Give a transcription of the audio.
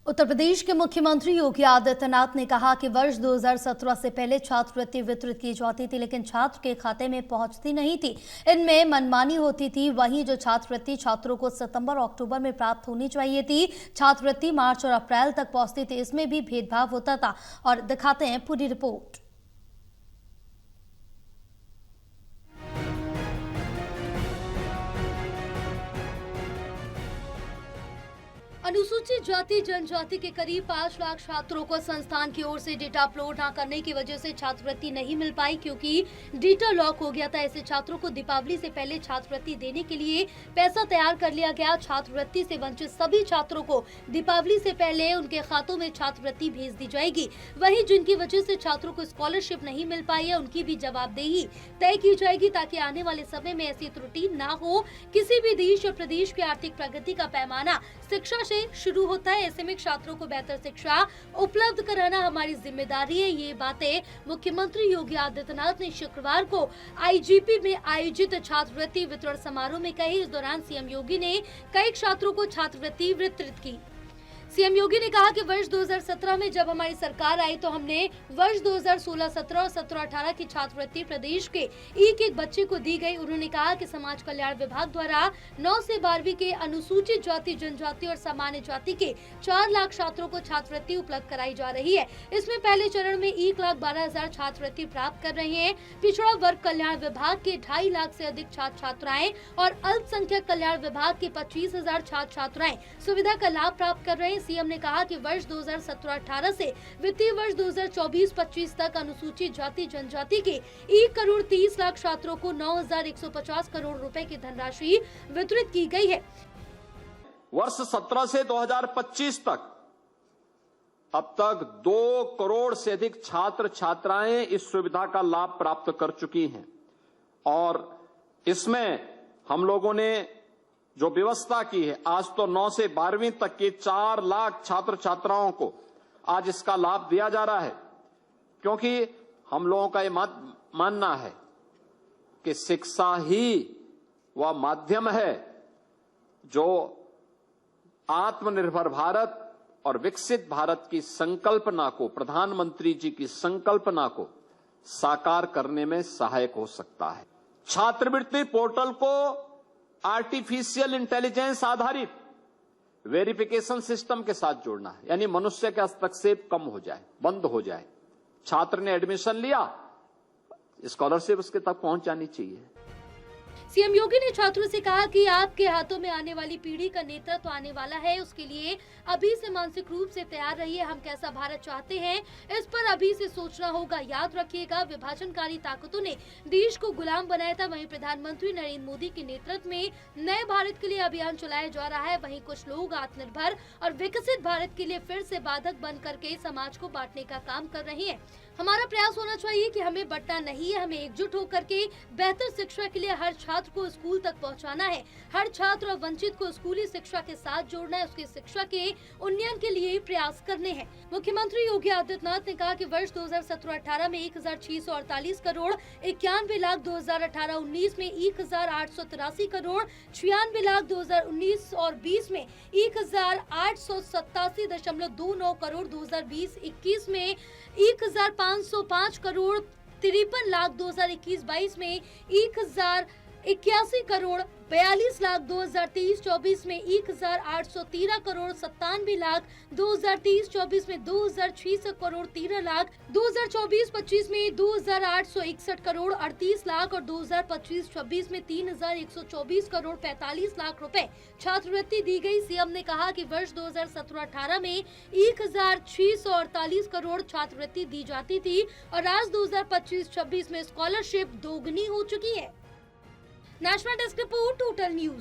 उत्तर प्रदेश के मुख्यमंत्री योगी आदित्यनाथ ने कहा कि वर्ष 2017 से पहले छात्रवृत्ति वितरित की जाती थी, लेकिन छात्र के खाते में पहुंचती नहीं थी। इनमें मनमानी होती थी। वहीं जो छात्रवृत्ति छात्रों को सितंबर और अक्टूबर में प्राप्त होनी चाहिए थी, छात्रवृत्ति मार्च और अप्रैल तक पहुंचती थी। इसमें भी भेदभाव होता था। और दिखाते हैं पूरी रिपोर्ट। अनुसूचित जाति जनजाति के करीब 5 लाख छात्रों को संस्थान की ओर से डेटा अपलोड न करने की वजह से छात्रवृत्ति नहीं मिल पाई, क्योंकि डेटा लॉक हो गया था। ऐसे छात्रों को दीपावली से पहले छात्रवृत्ति देने के लिए पैसा तैयार कर लिया गया। छात्रवृत्ति से वंचित सभी छात्रों को दीपावली से पहले उनके खातों में छात्रवृत्ति भेज दी जाएगी। वहीं जिनकी वजह से छात्रों को स्कॉलरशिप नहीं मिल पाई है, उनकी भी जवाबदेही तय की जाएगी, ताकि आने वाले समय में ऐसी त्रुटि न हो। किसी भी देश या प्रदेश की आर्थिक प्रगति का पैमाना शिक्षा से शुरू होता है। ऐसे में छात्रों को बेहतर शिक्षा उपलब्ध कराना हमारी जिम्मेदारी है। ये बातें मुख्यमंत्री योगी आदित्यनाथ ने शुक्रवार को आईजीपी में आयोजित छात्रवृत्ति वितरण समारोह में कही। इस दौरान सीएम योगी ने कई छात्रों को छात्रवृत्ति वितरित की। सीएम योगी ने कहा कि वर्ष 2017 में जब हमारी सरकार आई तो हमने वर्ष 2016-17 और 17-18 की छात्रवृत्ति प्रदेश के एक बच्चे को दी गई। उन्होंने कहा कि समाज कल्याण विभाग द्वारा 9 से 12वीं के अनुसूचित जाति जनजाति और सामान्य जाति के 4 लाख छात्रों को छात्रवृत्ति उपलब्ध कराई जा रही है। इसमें पहले चरण में 1,12,000 छात्रवृत्ति प्राप्त कर रहे हैं। पिछड़ा वर्ग कल्याण विभाग के 2.5 लाख से अधिक छात्र छात्राएं और अल्पसंख्यक कल्याण विभाग के 25,000 छात्र छात्राएं सुविधा का लाभ प्राप्त कर रहे हैं। सीएम ने कहा कि वर्ष 2017-18 से वित्तीय वर्ष 2024-25 तक अनुसूचित जाति जनजाति के 1,30,00,000 छात्रों को 9,150 करोड़ रुपए की धनराशि वितरित की गई है। वर्ष 17 से 2025 तक अब तक 2 करोड़ से अधिक छात्र छात्राएं इस सुविधा का लाभ प्राप्त कर चुकी हैं और इसमें हम लोगों ने जो व्यवस्था की है, आज तो 9 से 12वीं तक के 4 लाख छात्र छात्राओं को आज इसका लाभ दिया जा रहा है, क्योंकि हम लोगों का ये मानना है कि शिक्षा ही वह माध्यम है जो आत्मनिर्भर भारत और विकसित भारत की संकल्पना को, प्रधानमंत्री जी की संकल्पना को साकार करने में सहायक हो सकता है। छात्रवृत्ति पोर्टल को आर्टिफिशियल इंटेलिजेंस आधारित वेरिफिकेशन सिस्टम के साथ जोड़ना है, यानी मनुष्य का हस्तक्षेप कम हो जाए, बंद हो जाए। छात्र ने एडमिशन लिया, स्कॉलरशिप उसके तक पहुंच जानी चाहिए। सीएम योगी ने छात्रों से कहा कि आपके हाथों में आने वाली पीढ़ी का नेतृत्व आने वाला है, उसके लिए अभी से मानसिक रूप से तैयार रहिए। हम कैसा भारत चाहते हैं, इस पर अभी से सोचना होगा। याद रखिएगा, विभाजनकारी ताकतों ने देश को गुलाम बनाया था। वहीं प्रधानमंत्री नरेंद्र मोदी के नेतृत्व में नए भारत के लिए अभियान चलाया जा रहा है। वहीं कुछ लोग आत्मनिर्भर और विकसित भारत के लिए फिर से बाधक बन करके समाज को बांटने का काम कर रहे हैं। हमारा प्रयास होना चाहिए कि हमें बंटना नहीं है, हमें एकजुट होकर के बेहतर शिक्षा के लिए हर छात्र को स्कूल तक पहुंचाना है। हर छात्र और वंचित को स्कूली शिक्षा के साथ जोड़ना है, उसकी शिक्षा के उन्नयन के लिए प्रयास करने हैं। मुख्यमंत्री योगी आदित्यनाथ ने कहा कि वर्ष 2017-18 में 1,648 करोड़, 91 लाख 2018-19 में 1,883 करोड़, 96 लाख 2019 और 20 में 1,887.29 करोड़, 2020-21 में 1,505 करोड़, 53 लाख 2021-22 में 1,081 करोड़, 42 लाख 2023-24 में 1,813 करोड़, 97 लाख 2023-24 में 2,006 करोड़, 13 लाख 2024-25 में 2,861 करोड़, 38 लाख और 2025-26 में 3,124 करोड़, 45 लाख रुपए छात्रवृत्ति दी गई। सीएम ने कहा कि वर्ष 2017-18 में 1,648 करोड़ छात्रवृत्ति दी जाती थी और आज 2025-26 में स्कॉलरशिप दोगुनी हो चुकी है। National desk report, total news.